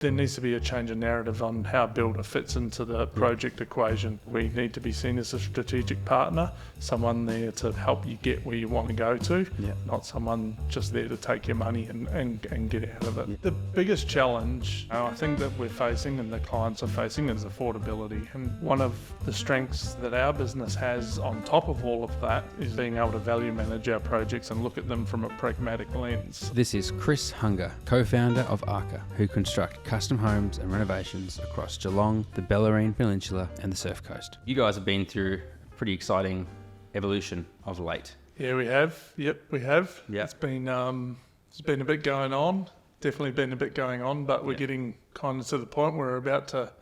there needs to be a change of narrative on how Builder fits into the project equation. We need to be seen as a strategic partner, someone there to help you get where you want to go to, not someone just there to take your money and get out of it. The biggest challenge I think that we're facing and the clients are facing is affordability. And one of the strengths that our business has on top of all of that is being able to value manage our projects and look at them from a pragmatic lens. This is Chris Hunger, co-founder of ARCA, who construct custom homes and renovations across Geelong, the Bellarine Peninsula and the Surf Coast. You guys have been through a pretty exciting evolution of late. Yeah, we have. Yep, we have. Yep. It's been a bit going on. Definitely been a bit going on, but we're getting kind of to the point where we're about to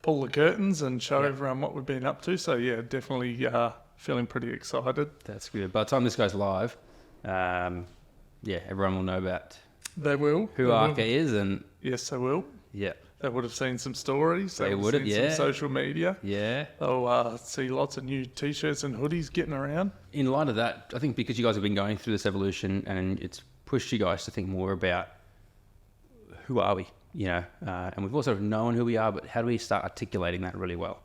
pull the curtains and show everyone what we've been up to. So yeah, definitely feeling pretty excited. That's good. By the time this goes live, everyone will know about who ARCA is, and yes, they will. Yeah. They would have seen some stories. They would have, some social media. Yeah. They'll see lots of new T-shirts and hoodies getting around. In light of that, I think because you guys have been going through this evolution and it's pushed you guys to think more about who are we, and we've also known who we are, but how do we start articulating that really well?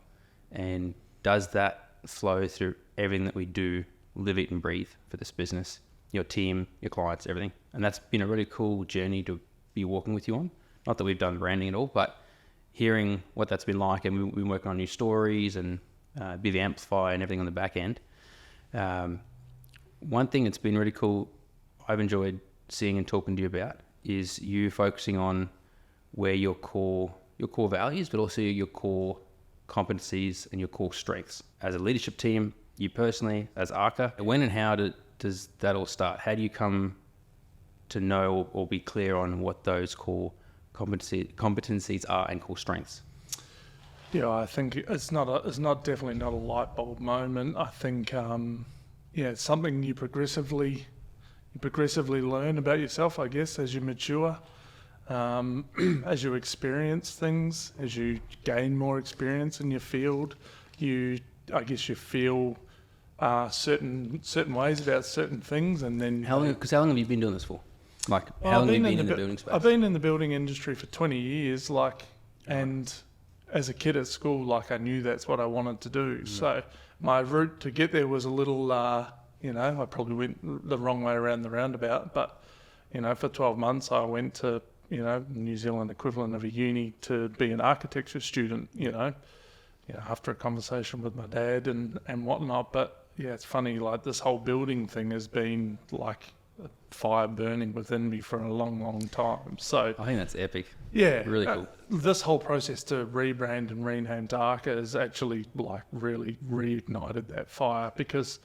And does that flow through everything that we do, live, eat and breathe for this business, your team, your clients, everything? And that's been a really cool journey to be walking with you on. Not that we've done branding at all, but hearing what that's been like, and we've been working on new stories and be the amplifier and everything on the back end. One thing that's been really cool, I've enjoyed seeing and talking to you about, is you focusing on where your core values, but also your core competencies and your core strengths. As a leadership team, you personally, as ARCA, when and how does that all start? How do you come to know or be clear on what those core competencies are and core strengths? Yeah, I think it's definitely not a light bulb moment. I think it's something you progressively learn about yourself, I guess, as you mature, as you experience things, as you gain more experience in your field. You feel certain ways about certain things, and then how long have you been doing this for? Like, how long have you been in the building space? I've been in the building industry for 20 years, and as a kid at school, I knew that's what I wanted to do. So my route to get there was a little, I probably went the wrong way around the roundabout, but, for 12 months I went to, New Zealand equivalent of a uni to be an architecture student, after a conversation with my dad and whatnot. But yeah, it's funny, this whole building thing has been like a fire burning within me for a long, long time. So I think that's epic. Yeah. Really cool. This whole process to rebrand and rename to ARCA has actually really reignited that fire, because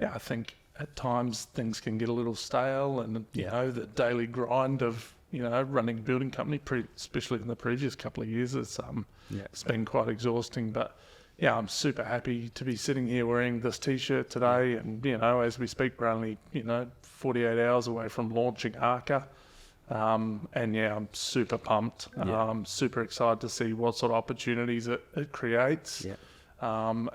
I think at times things can get a little stale, and the daily grind of running a building company, especially in the previous couple of years, it's been quite exhausting. But yeah, I'm super happy to be sitting here wearing this T-shirt today, and as we speak, we're only 48 hours away from launching ARCA, and I'm super pumped. I'm super excited to see what sort of opportunities it creates, and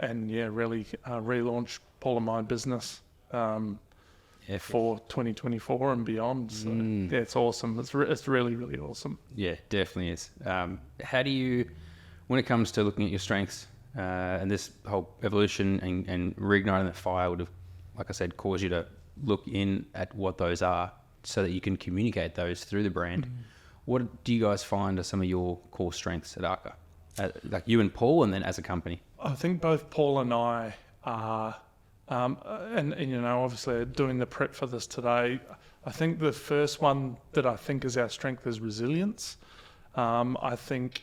really relaunch Paul and my business for 2024 and beyond. So it's awesome. It's really, really awesome. Yeah, definitely is. How do you, when it comes to looking at your strengths, and this whole evolution and reigniting the fire would have, like I said, caused you to look in at what those are so that you can communicate those through the brand. What do you guys find are some of your core strengths at ARCA? Like you and Paul, and then as a company? I think both Paul and I are, and obviously doing the prep for this today, I think the first one that I think is our strength is resilience. I think,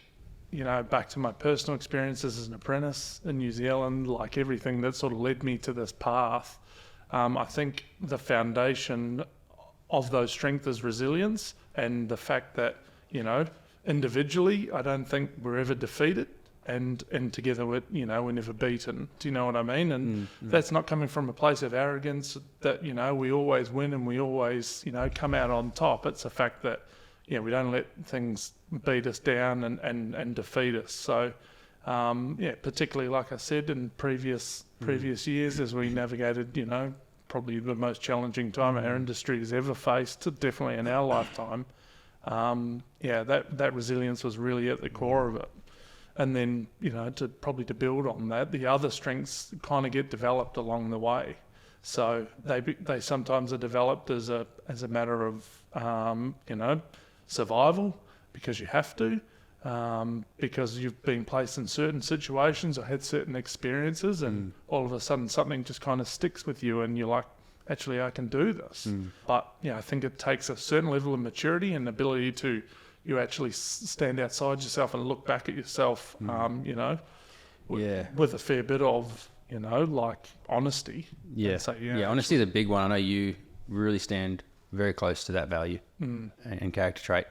back to my personal experiences as an apprentice in New Zealand, everything that sort of led me to this path, I think the foundation of those strengths is resilience, and the fact that, individually, I don't think we're ever defeated, and together we're never beaten. Do you know what I mean? And that's not coming from a place of arrogance that, we always win and we always, come out on top. It's the fact that, we don't let things beat us down and defeat us. So, particularly, like I said, in previous years, as we navigated, probably the most challenging time our industry has ever faced, definitely in our lifetime, That resilience was really at the core of it. And then, to build on that, the other strengths kind of get developed along the way. So they sometimes are developed as a matter of survival, because you have to, because you've been placed in certain situations or had certain experiences, and all of a sudden something just kind of sticks with you, and you're like, actually, I can do this. But I think it takes a certain level of maturity and ability to you actually stand outside yourself and look back at yourself, with a fair bit of, honesty. Yeah. So, honesty is a big one. I know you really stand very close to that value and character trait.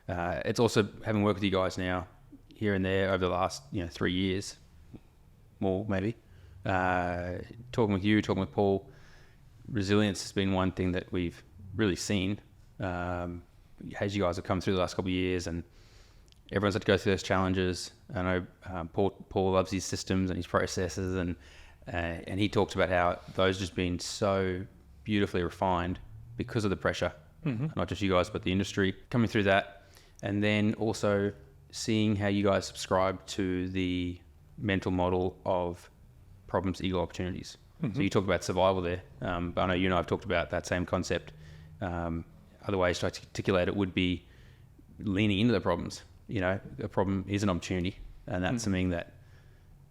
It's also, having worked with you guys now, here and there over the last 3 years, more maybe, talking with you, talking with Paul, resilience has been one thing that we've really seen as you guys have come through the last couple of years, and everyone's had to go through those challenges. I know Paul loves his systems and his processes, and he talked about how those just been so beautifully refined because of the pressure, not just you guys, but the industry coming through that. And then also seeing how you guys subscribe to the mental model of problems equal opportunities. So you talk about survival there, but I know you and I have talked about that same concept. Other ways to articulate it would be leaning into the problems. A problem is an opportunity, and that's something that,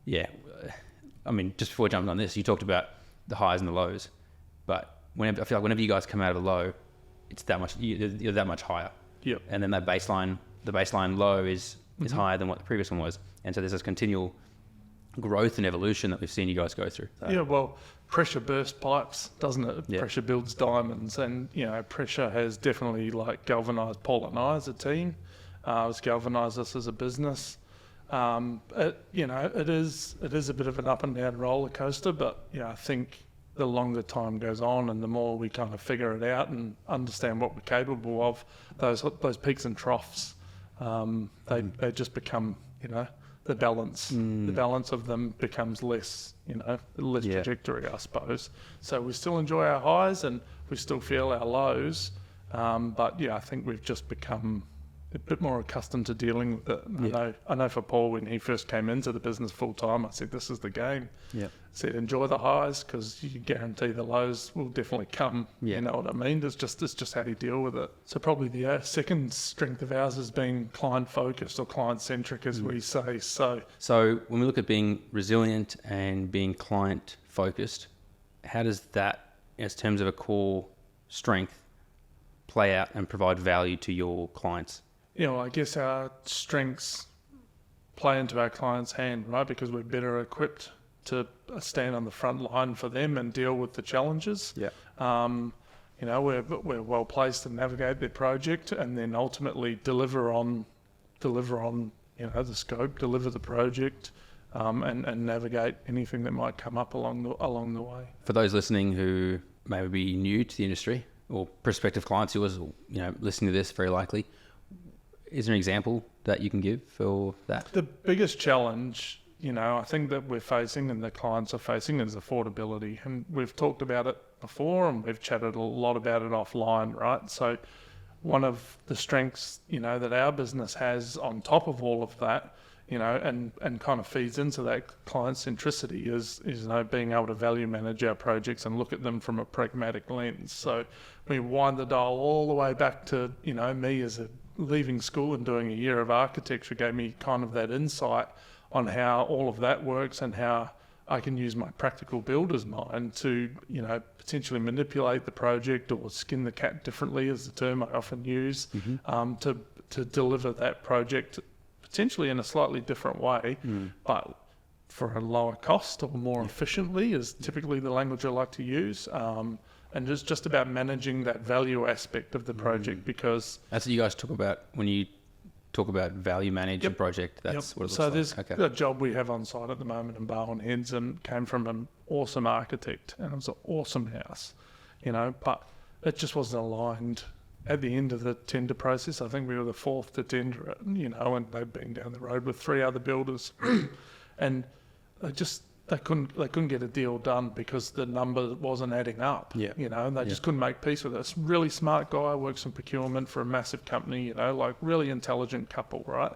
just before jumping on this, you talked about the highs and the lows, but I feel like whenever you guys come out of a low, it's that much, you're that much higher. Yep. And then the baseline low is higher than what the previous one was. And so there's this continual growth and evolution that we've seen you guys go through. So. Pressure bursts pipes, doesn't it? Yep. Pressure builds diamonds, and pressure has definitely galvanized Paul and I as a team. It's galvanized us as a business. It is a bit of an up and down roller coaster, but I think the longer time goes on and the more we kind of figure it out and understand what we're capable of, those peaks and troughs, they just become the balance. The balance of them becomes less trajectory, I suppose. So we still enjoy our highs and we still feel our lows, but I think we've just become a bit more accustomed to dealing with it. I know for Paul, when he first came into the business full time, I said, this is the game. I said, enjoy the highs, because you guarantee the lows will definitely come. You know what I mean? It's just how do you deal with it. So probably the second strength of ours has been client focused or client centric, as we say. So when we look at being resilient and being client focused, how does that, in terms of a core strength, play out and provide value to your clients? I guess our strengths play into our clients' hand, right? Because we're better equipped to stand on the front line for them and deal with the challenges. We're well placed to navigate their project and then ultimately deliver on the scope, deliver the project, and navigate anything that might come up along the way. For those listening who may be new to the industry or prospective clients who are listening to this, very likely, is there an example that you can give for that? The biggest challenge, I think that we're facing and the clients are facing is affordability. And we've talked about it before and we've chatted a lot about it offline, right? So one of the strengths, that our business has on top of all of that, and kind of feeds into that client centricity is being able to value manage our projects and look at them from a pragmatic lens. So we wind the dial all the way back to, me as leaving school and doing a year of architecture gave me kind of that insight on how all of that works and how I can use my practical builder's mind to, potentially manipulate the project or skin the cat differently, is the term I often use, to deliver that project potentially in a slightly different way, but for a lower cost or more efficiently is typically the language I like to use. And just about managing that value aspect of the project, because that's what you guys talk about when you talk about value manage a project. That's what it looks like. So there's a job we have on site at the moment in Barwon Heads, and came from an awesome architect, and it was an awesome house, but it just wasn't aligned at the end of the tender process. I think we were the fourth to tender it, and they'd been down the road with 3 other builders, and they couldn't get a deal done because the number wasn't adding up. Yeah. And they just couldn't make peace with it. It's a really smart guy, works in procurement for a massive company, like really intelligent couple, right?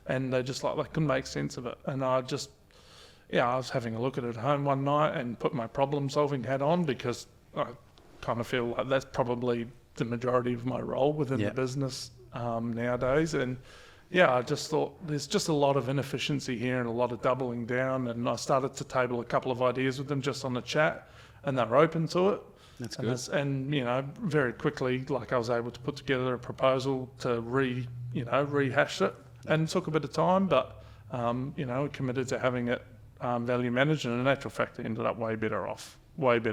And they just they couldn't make sense of it. And I was having a look at it at home one night and put my problem solving hat on, because I kind of feel like that's probably the majority of my role within the business nowadays. And I just thought there's just a lot of inefficiency here and a lot of doubling down. And I started to table a couple of ideas with them just on the chat, and they were open to it. That's good. And very quickly, I was able to put together a proposal to rehash it, and it took a bit of time, but we committed to having it value managed, and in actual fact, it ended up way better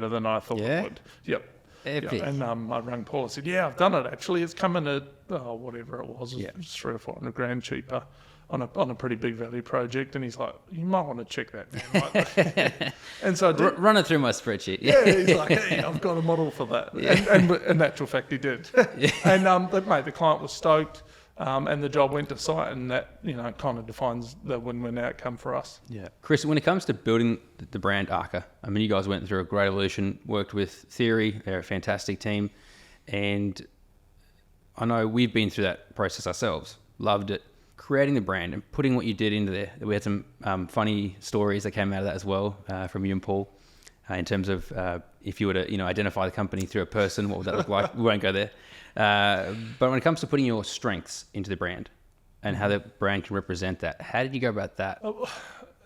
than I thought it would. Yep. Epic. Yeah, and I rang Paul and said, I've done it actually. It's coming at whatever it was, Yeah. it was 300 or 400 grand cheaper on a pretty big value project. And he's like, you might want to check that, man. And so I did. Run it through my spreadsheet. Yeah, he's like, hey, I've got a model for that. Yeah. And in actual fact, he did. And the client was stoked. And the job went to site, and that kind of defines the win-win outcome for us. Yeah, Chris, when it comes to building the brand ARCA, I mean, you guys went through a great evolution, worked with Theory, they're a fantastic team, and I know we've been through that process ourselves, loved it, creating the brand and putting what you did into there. We had some funny stories that came out of that as well from you and Paul, in terms of if you were to identify the company through a person, what would that look like? We won't go there. But when it comes to putting your strengths into the brand and how the brand can represent that, how did you go about that?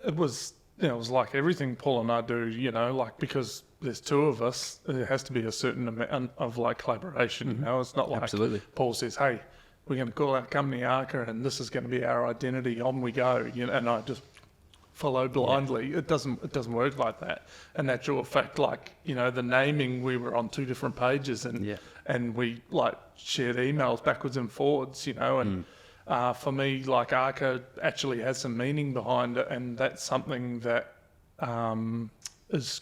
It was, it was like everything Paul and I do, because there's two of us, there has to be a certain amount of collaboration, It's not like Absolutely. Paul says, hey, we're going to call our company ARCA and this is going to be our identity, on we go, and I just follow blindly. It doesn't work like that. In actual fact, the naming, we were on two different pages, and we shared emails backwards and forwards, and for me, ARCA actually has some meaning behind it, and that's something that is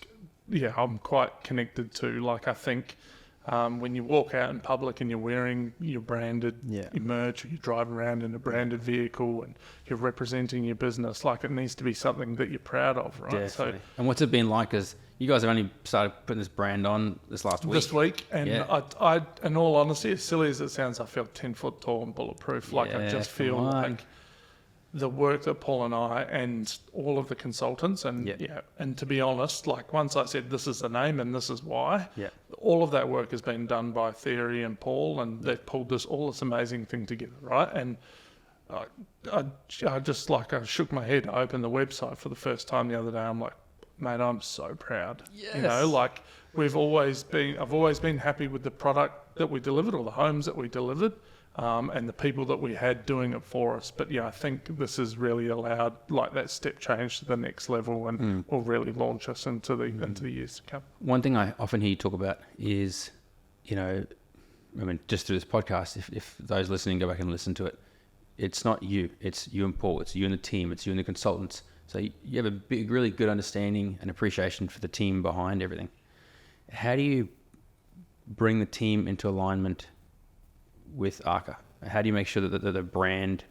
I'm quite connected to. I think when you walk out in public and you're wearing your branded merch, or you're driving around in a branded vehicle and you're representing your business, it needs to be something that you're proud of, right? Definitely. And what's it been like? Because you guys have only started putting this brand on this last week. This week, and I, in all honesty, as silly as it sounds, I feel 10 foot tall and bulletproof. I just feel like the work that Paul and I and all of the consultants and and to be honest, once I said this is the name and this is why, all of that work has been done by Theory and Paul, and they've pulled all this amazing thing together, right? And I just I shook my head. I opened the website for the first time the other day. I'm like, mate, I'm so proud. Yes. I've always been happy with the product that we delivered, or the homes that we delivered. And the people that we had doing it for us. But I think this has really allowed that step change to the next level, and will really launch us into the years to come. One thing I often hear you talk about is, just through this podcast, if those listening go back and listen to it, it's not you, it's you and Paul, it's you and the team, it's you and the consultants. So you have a big, really good understanding and appreciation for the team behind everything. How do you bring the team into alignment with ARCA? How do you make sure that the brand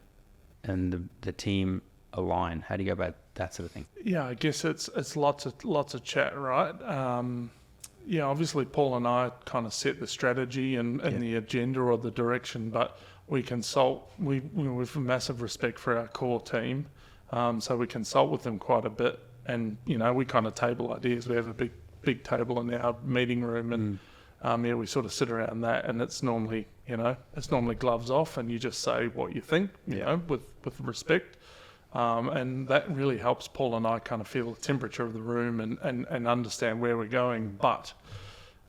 and the team align? How do you go about that sort of thing? Yeah, I guess it's lots of chat, right? Obviously Paul and I kind of set the strategy and the agenda or the direction, but we consult. We have massive respect for our core team, so we consult with them quite a bit, and we kind of table ideas. We have a big table in our meeting room, and we sort of sit around that, and it's normally gloves off, and you just say what you think, with respect, and that really helps Paul and I kind of feel the temperature of the room and understand where we're going. But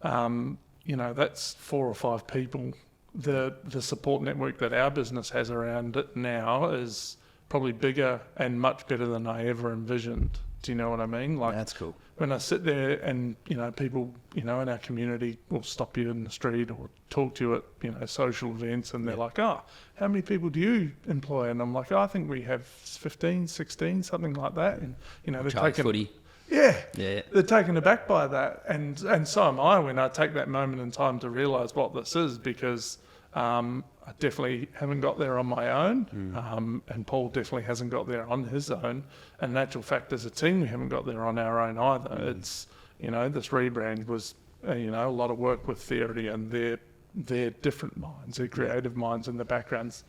that's 4 or 5 people. The support network that our business has around it now is probably bigger and much better than I ever envisioned. Do you know what I mean? That's cool. When I sit there and, people, in our community will stop you in the street or talk to you at, social events, and they're like, how many people do you employ? And I'm like, I think we have 15, 16, something like that. And, they're taking footy. Yeah. They're taken aback by that. And so am I when I take that moment in time to realise what this is, because I definitely haven't got there on my own, and Paul definitely hasn't got there on his own. And in actual fact, as a team, we haven't got there on our own either. It's, this rebrand was, a lot of work with Theory and their different minds, their creative minds in the backgrounds,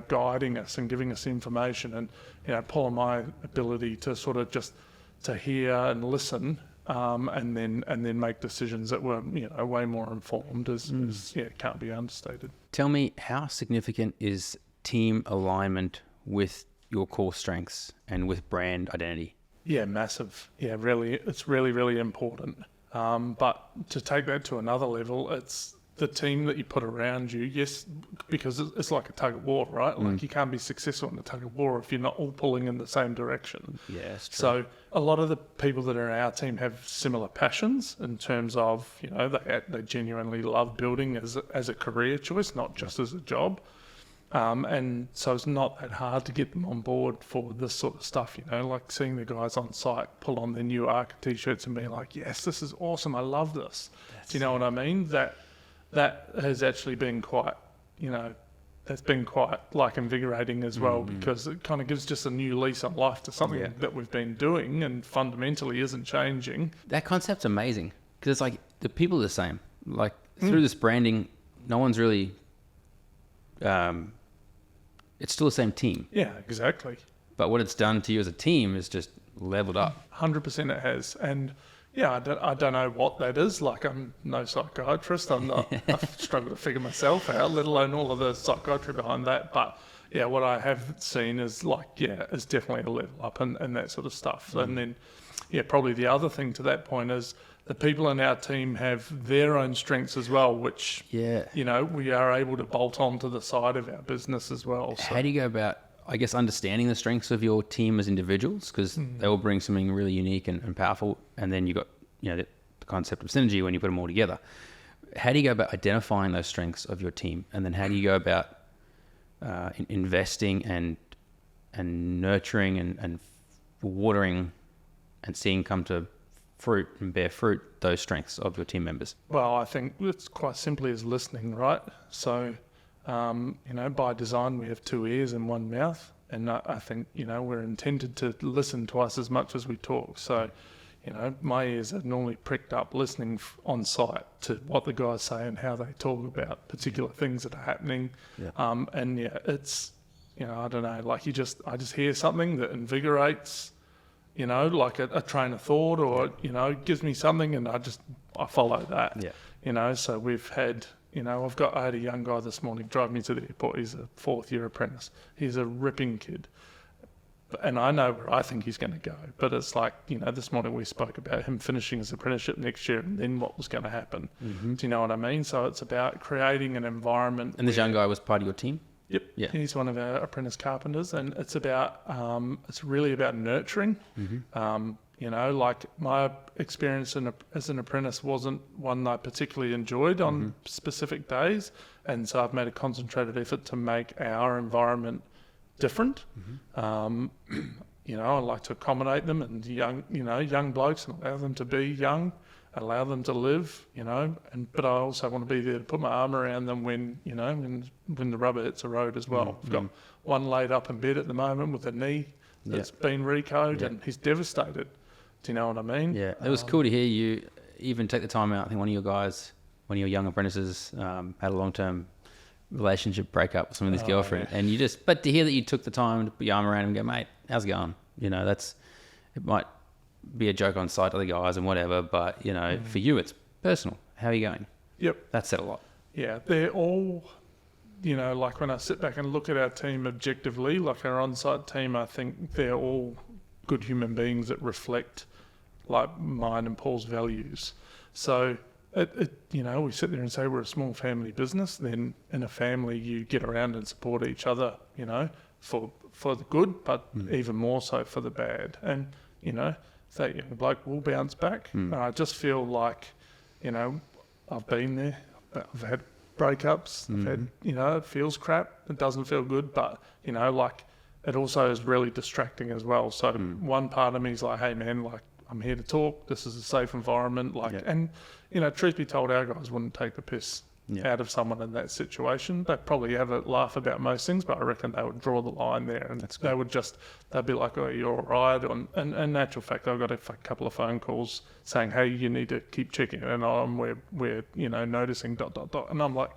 guiding us and giving us information, and Paul and my ability to sort of just to hear and listen, and then make decisions that were way more informed can't be understated. Tell me, how significant is team alignment with your core strengths and with brand identity? Yeah, massive. Yeah, really, it's really, really important. But to take that to another level, it's the team that you put around you, yes, because it's like a tug of war, right? Like you can't be successful in a tug of war if you're not all pulling in the same direction. Yeah, that's true. So a lot of the people that are in our team have similar passions in terms of, they genuinely love building as a career choice, not just as a job. And so it's not that hard to get them on board for this sort of stuff, like seeing the guys on site pull on their new ARCA t-shirts and being like, yes, this is awesome, I love this. Do you know what I mean? That has actually been quite, that's been quite like invigorating as well, because it kind of gives just a new lease on life to something that we've been doing and fundamentally isn't changing. That concept's amazing, because it's like the people are the same. Like through this branding, no one's really, it's still the same team. Yeah, exactly. But what it's done to you as a team is just leveled up. 100% it has. And yeah, I don't know what that is. Like, I'm no psychiatrist. I've struggled to figure myself out, let alone all of the psychiatry behind that. But yeah, what I have seen is is definitely a level up and that sort of stuff. And then, probably the other thing to that point is the people in our team have their own strengths as well, which, we are able to bolt onto the side of our business as well. So. How do you go about, I guess, understanding the strengths of your team as individuals? Because they will bring something really unique and powerful. And then you got, the concept of synergy when you put them all together. How do you go about identifying those strengths of your team? And then how do you go about investing and nurturing and watering and seeing come to fruit and bear fruit those strengths of your team members? Well, I think it's quite simply as listening, right? So, by design, we have 2 ears and 1 mouth. And I think, we're intended to listen twice as much as we talk. So, my ears are normally pricked up listening on site to what the guys say and how they talk about particular things that are happening. Yeah. It's, I don't know, like I just hear something that invigorates, like a train of thought or, gives me something and I follow that. Yeah. So we've had, I had a young guy this morning drive me to the airport. He's a 4th-year apprentice. He's a ripping kid. And I know where I think he's going to go. But it's like, this morning we spoke about him finishing his apprenticeship next year and then what was going to happen. Mm-hmm. Do you know what I mean? So it's about creating an environment. And this young guy was part of your team? Yep. Yeah. He's one of our apprentice carpenters. And it's about, it's really about nurturing. Mm-hmm. Like my experience as an apprentice wasn't one that I particularly enjoyed on specific days. And so I've made a concentrated effort to make our environment different. I like to accommodate them and young blokes and allow them to be young, allow them to live, but I also want to be there to put my arm around them when the rubber hits the road as well. I've got one laid up in bed at the moment with a knee that's been recoded and he's devastated. Do you know what I mean? Yeah, it was cool to hear you even take the time out. I think one of your young apprentices had a long-term relationship breakup with some of his girlfriend, and but to hear that you took the time to put your arm around him and go, mate, how's it going? It might be a joke on site to the guys and whatever, but for you it's personal. How are you going? Yep. That said a lot. Yeah, they're all, like when I sit back and look at our team objectively, like our on-site team, I think they're all good human beings that reflect like mine and Paul's values. So we sit there and say we're a small family business. Then in a family, you get around and support each other, for the good, but even more so for the bad. And, that young bloke will bounce back. I just feel like, I've been there. I've had breakups. I've had, it feels crap. It doesn't feel good, but, like it also is really distracting as well. So one part of me is like, hey man, like I'm here to talk. This is a safe environment. And, truth be told, our guys wouldn't take the piss out of someone in that situation. They'd probably have a laugh about most things, but I reckon they would draw the line there, and they'd be like, "Oh, you're all right." And in actual fact, I got a couple of phone calls saying, "Hey, you need to keep checking it on. We're noticing ... And I'm like,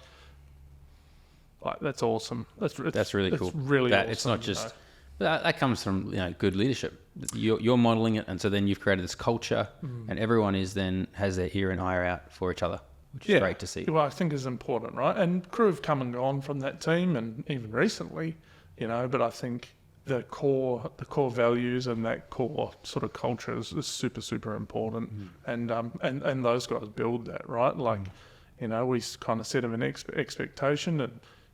that's awesome. That's really cool. It's really that awesome, it's not just that comes from good leadership. You're modeling it, and so then you've created this culture, and everyone has their ear and eye out for each other, which is great to see. Well, I think is important, right? And crew have come and gone from that team, and even recently, but I think the core values and that core sort of culture is super, super important. And those guys build that, right? Like, we kind of set them an expectation,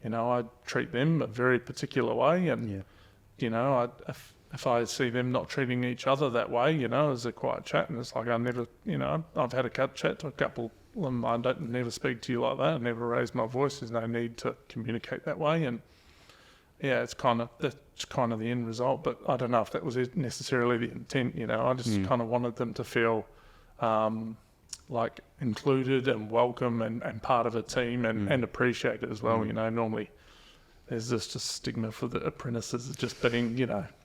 and I treat them a very particular way, and if I see them not treating each other that way, as a quiet chat, and it's like I never, I've had a chat to a couple of them. I don't never speak to you like that. I never raise my voice. There's no need to communicate that way, and that's kind of the end result. But I don't know if that was necessarily the intent. I just kind of wanted them to feel like included and welcome and part of a team and appreciated as well. Normally there's just a stigma for the apprentices as just being,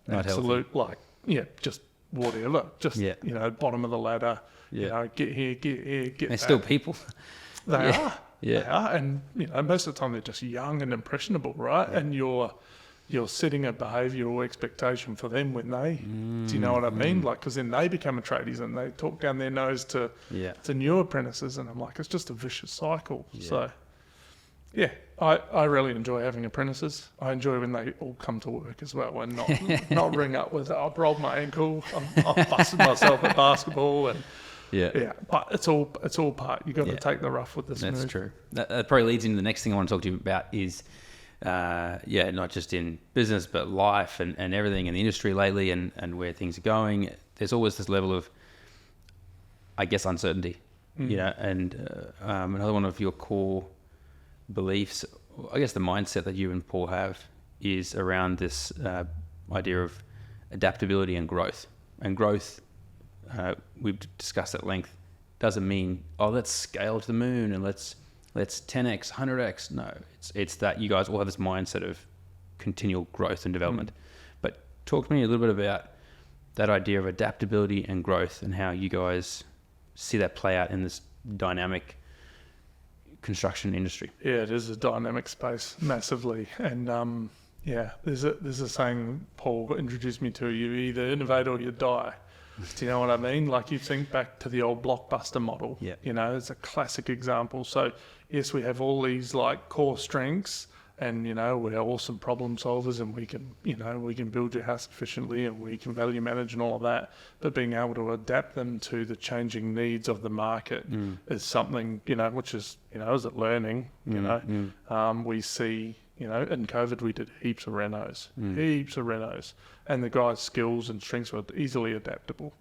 absolute healthy. Just whatever, just bottom of the ladder. Get here, get They're that. still people. They are. Yeah. They are, and most of the time they're just young and impressionable, right? And you're setting a behavioural expectation for them when they, do you know what I mean? Like, because then they become a tradies and they talk down their nose to new apprentices, and I'm like, it's just a vicious cycle. So, I really enjoy having apprentices. I enjoy when they all come to work as well, and not ring up with, I've rolled my ankle, I've busted myself at basketball, and but it's all part. You got to take the rough with the smooth. That's true. That probably leads into the next thing I want to talk to you about is, not just in business but life and everything in the industry lately and where things are going. There's always this level of, I guess, uncertainty. And another one of your core beliefs, I guess the mindset that you and Paul have, is around this idea of adaptability and growth. And growth, we've discussed at length, doesn't mean, let's scale to the moon and let's 10x, 100x. No, it's that you guys all have this mindset of continual growth and development. But talk to me a little bit about that idea of adaptability and growth and how you guys see that play out in this dynamic construction industry. Yeah, it is a dynamic space massively, and there's a saying Paul introduced me to: you either innovate or you die. Do you know what I mean? Like, you think back to the old Blockbuster model. It's a classic example. So yes, we have all these like core strengths, and we're awesome problem solvers, and we can build your house efficiently, and we can value manage and all of that. But being able to adapt them to the changing needs of the market is something, which is, is it learning, we see, in COVID we did heaps of renos, and the guys' skills and strengths were easily adaptable,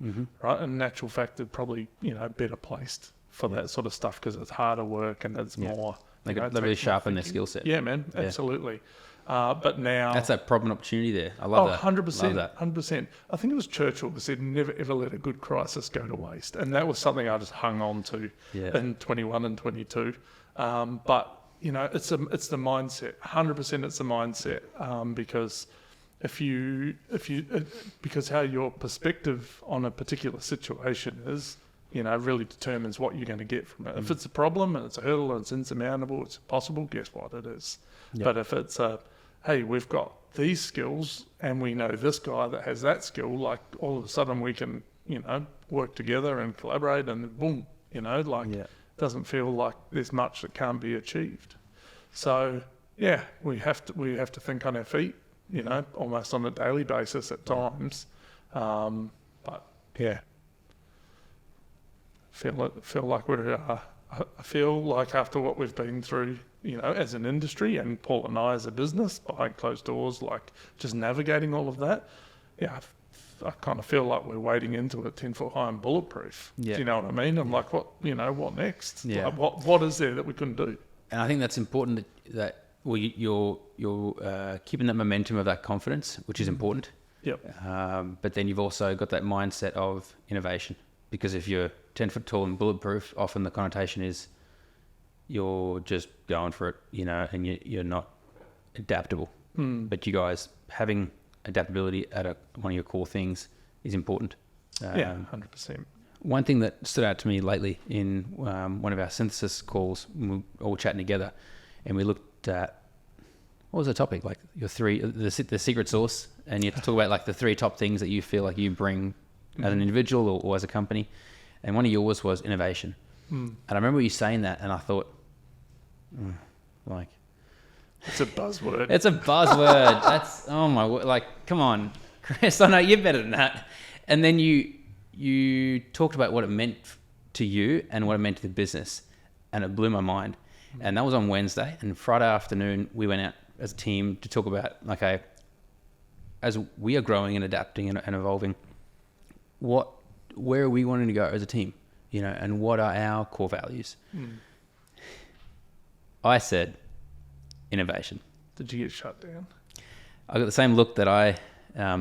right? And in actual fact, they're probably, better placed for that sort of stuff because it's harder work and it's more... They really sharpen their skill set. Yeah, man, absolutely. But now... That's that problem opportunity there. I love that. 100%. Love that. 100%. I think it was Churchill that said, never ever let a good crisis go to waste. And that was something I just hung on to in 21 and 22. But, it's the mindset. 100% it's the mindset. Because because how your perspective on a particular situation is, really determines what you're going to get from it. If it's a problem and it's a hurdle and it's insurmountable, it's impossible, guess what it is. But if it's hey, we've got these skills and we know this guy that has that skill, like, all of a sudden we can, work together and collaborate, and boom, it doesn't feel like there's much that can't be achieved. So we have to think on our feet, almost on a daily basis at times. But feel like we're I feel like after what we've been through, as an industry, and Paul and I as a business, behind closed doors, like just navigating all of that, I kind of feel like we're wading into it 10 foot high and bulletproof. Do you know what I mean? I'm like, what next? Like, what is there that we couldn't do? And I think that's important that you're keeping that momentum of that confidence, which is important. But then you've also got that mindset of innovation, because if you're 10 foot tall and bulletproof, often the connotation is you're just going for it, and you're not adaptable. But you guys having adaptability at one of your core things is important. 100%. One thing that stood out to me lately in one of our synthesis calls, we were all chatting together, and we looked at, what was the topic? Like the secret sauce, and you have to talk about like the 3 top things that you feel like you bring as an individual or as a company. And one of yours was innovation. And I remember you saying that, and I thought, it's a buzzword. It's a buzzword. That's, oh my word. Like, come on, Chris, I know you're better than that. And then you talked about what it meant to you and what it meant to the business, and it blew my mind. And that was on Wednesday, and Friday afternoon we went out as a team to talk about, okay, as we are growing and adapting and evolving, where are we wanting to go as a team, and what are our core values? I said innovation. Did you get shut down? I got the same look that I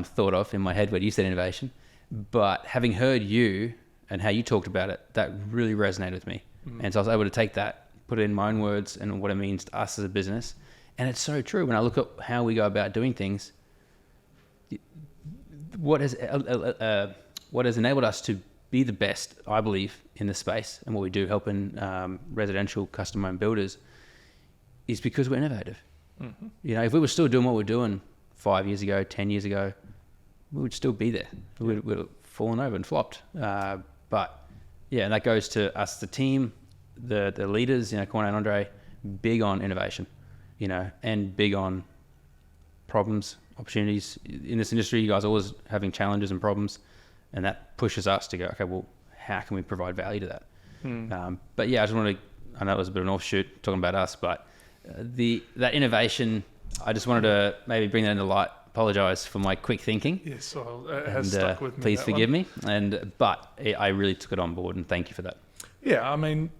thought of in my head when you said innovation, but having heard you and how you talked about it, that really resonated with me. And so I was able to take that, put it in my own words and what it means to us as a business. And it's so true. When I look at how we go about doing things, what has enabled us to be the best, I believe, in the space and what we do, helping residential custom-owned builders, is because we're innovative. If we were still doing what we're doing 5 years ago, 10 years ago, we would still be there. We'd have fallen over and flopped. But yeah, and that goes to us, the team, the leaders, Corne and Andre, big on innovation, and big on problems, opportunities. In this industry, you guys are always having challenges and problems, and that pushes us to go, okay, well, how can we provide value to that? But yeah, I know it was a bit of an offshoot talking about us, but that innovation, I just wanted to maybe bring that into light. Apologize for my quick thinking. Yes, well, it has stuck with me. Please forgive me. But I really took it on board, and thank you for that. Yeah, I mean,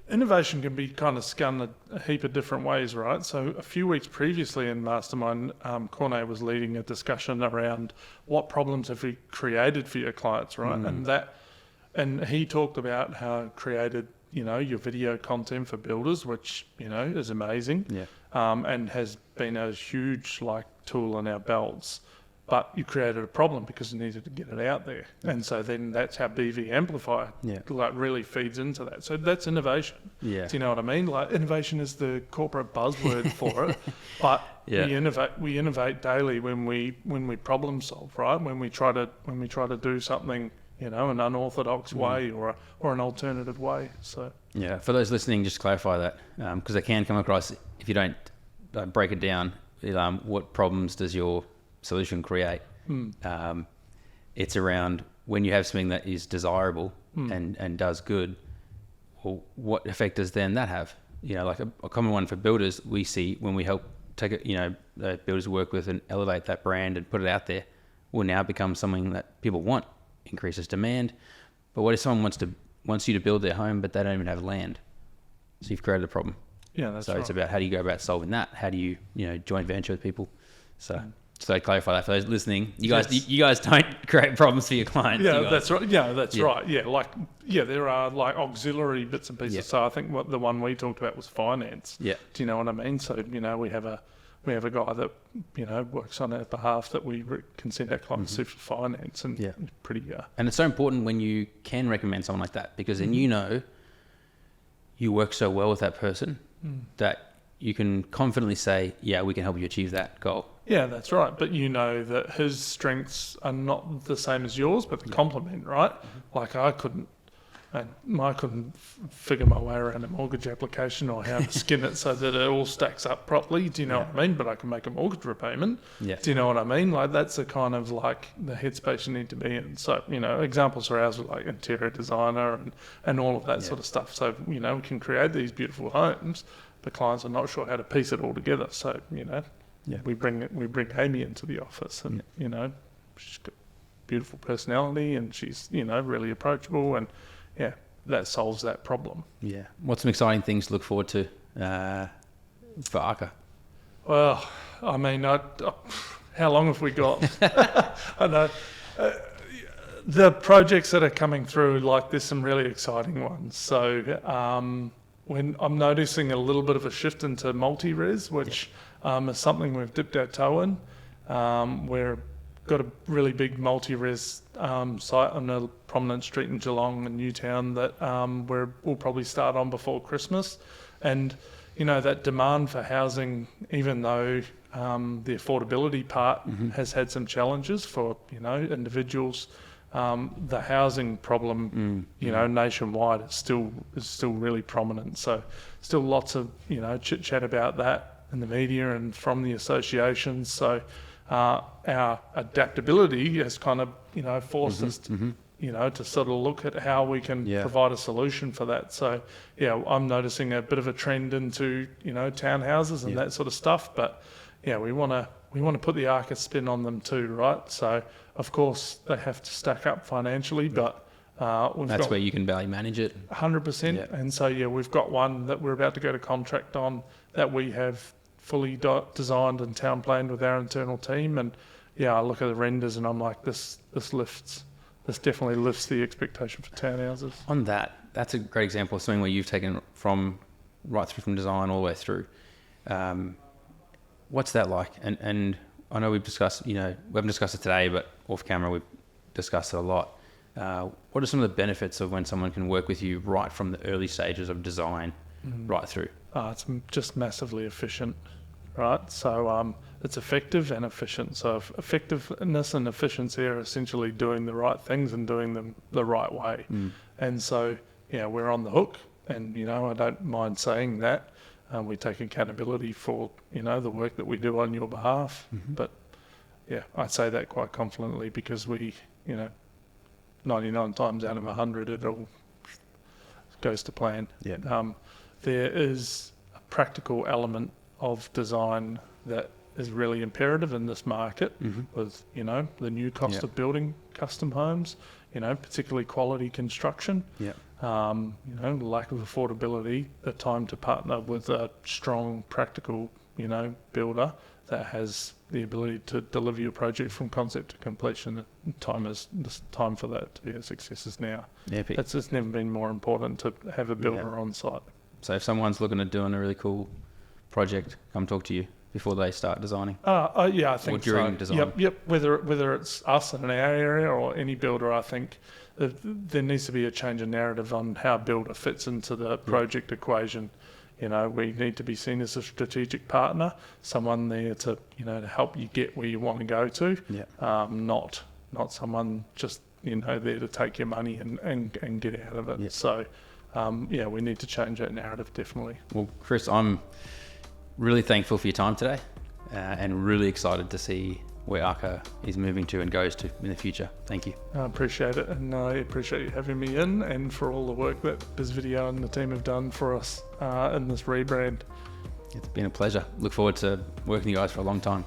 innovation can be kind of scun a heap of different ways, right? So a few weeks previously in Mastermind, Corne was leading a discussion around what problems have we created for your clients, right? And he talked about how it created, your video content for builders, which, is amazing. Yeah. And has been a huge tool in our belts. But you created a problem because you needed to get it out there. And so then that's how BV Amplify really feeds into that. So that's innovation. Yeah. Do you know what I mean? Innovation is the corporate buzzword for it. But we innovate daily when we problem solve, right? When we try to do something, an unorthodox way or an alternative way. So yeah, for those listening, just clarify that, because they can come across, if you don't break it down, what problems does your solution create? It's around when you have something that is desirable and does good, well, what effect does then that have? A common one for builders we see when we help take it, the builders we work with and elevate that brand and put it out there, will now become something that people want, increases demand. But what if someone wants you to build their home, but they don't even have land? So you've created a problem. Yeah, that's so right. It's about how do you go about solving that? How do you, joint venture with people? So to clarify that for those listening, you guys don't create problems for your clients. Yeah, that's right. Yeah, that's right. Yeah, there are auxiliary bits and pieces. Yeah. So I think what the one we talked about was finance. Yeah. Do you know what I mean? So we have a guy that works on our behalf that we can send our clients to for finance, and pretty. And it's so important when you can recommend someone like that, because then you work so well with that person that you can confidently say, yeah, we can help you achieve that goal. Yeah, that's right. But that his strengths are not the same as yours, but the complement, right? I couldn't figure my way around a mortgage application or how to skin it so that it all stacks up properly. Do you know what I mean? But I can make a mortgage repayment. Yeah. Do you know what I mean? That's the kind of the headspace you need to be in. So, examples for ours are interior designer and all of that sort of stuff. So, we can create these beautiful homes, but clients are not sure how to piece it all together. So, we bring Amy into the office, and, she's got beautiful personality, and she's, really approachable, and that solves that problem. Yeah. What's some exciting things to look forward to for ARCA? Well, I mean, how long have we got? I know. The projects that are coming through, there's some really exciting ones. So when I'm noticing a little bit of a shift into multi-res, which is something we've dipped our toe in. We've got a really big multi-res site on a prominent street in Geelong and Newtown that we'll probably start on before Christmas. And, you know, that demand for housing, even though the affordability part has had some challenges for, you know, individuals, the housing problem, you know, nationwide is still really prominent. So still lots of, you know, chit chat about that in the media and from the associations. So our adaptability has kind of, you know, forced us to, you know, to sort of look at how we can provide a solution for that. So yeah, I'm noticing a bit of a trend into, you know, townhouses and that sort of stuff. But yeah, we want to put the ARCA spin on them too, right? So of course they have to stack up financially, but that's where you can barely manage it. 100%. And so yeah, we've got one that we're about to go to contract on that we have fully designed and town planned with our internal team. And yeah, I look at the renders and I'm like, this definitely lifts the expectation for townhouses. On that, that's a great example of something where you've taken from right through from design all the way through. What's that like? And I know we've discussed, you know, we haven't discussed it today, but off camera we've discussed it a lot. What are some of the benefits of when someone can work with you right from the early stages of design right through? It's just massively efficient, right? So it's effective and efficient. So effectiveness and efficiency are essentially doing the right things and doing them the right way. And so, yeah, we're on the hook. And, you know, I don't mind saying that. We take accountability for, you know, the work that we do on your behalf. But, yeah, I say that quite confidently because we, you know, 99 times out of 100, it all goes to plan. There is a practical element of design that is really imperative in this market with, you know, the new cost of building custom homes, you know, particularly quality construction. You know, lack of affordability, the time to partner with a strong, practical, you know, builder that has the ability to deliver your project from concept to completion. Time for that to be a success is now. It's never been more important to have a builder on site. So if someone's looking at doing a really cool project, come talk to you before they start designing. Yeah, I think or during design. Yep. Whether it's us in our area or any builder, I think there needs to be a change in narrative on how a builder fits into the project equation. You know, we need to be seen as a strategic partner, someone there to, you know, to help you get where you want to go to. Not someone just, you know, there to take your money and get out of it. So yeah, we need to change that narrative, definitely. Well, Chris, I'm really thankful for your time today and really excited to see where ARCA is moving to and goes to in the future. Thank you. I appreciate it, and I appreciate you having me in and for all the work that BizVideo and the team have done for us in this rebrand. It's been a pleasure. Look forward to working with you guys for a long time.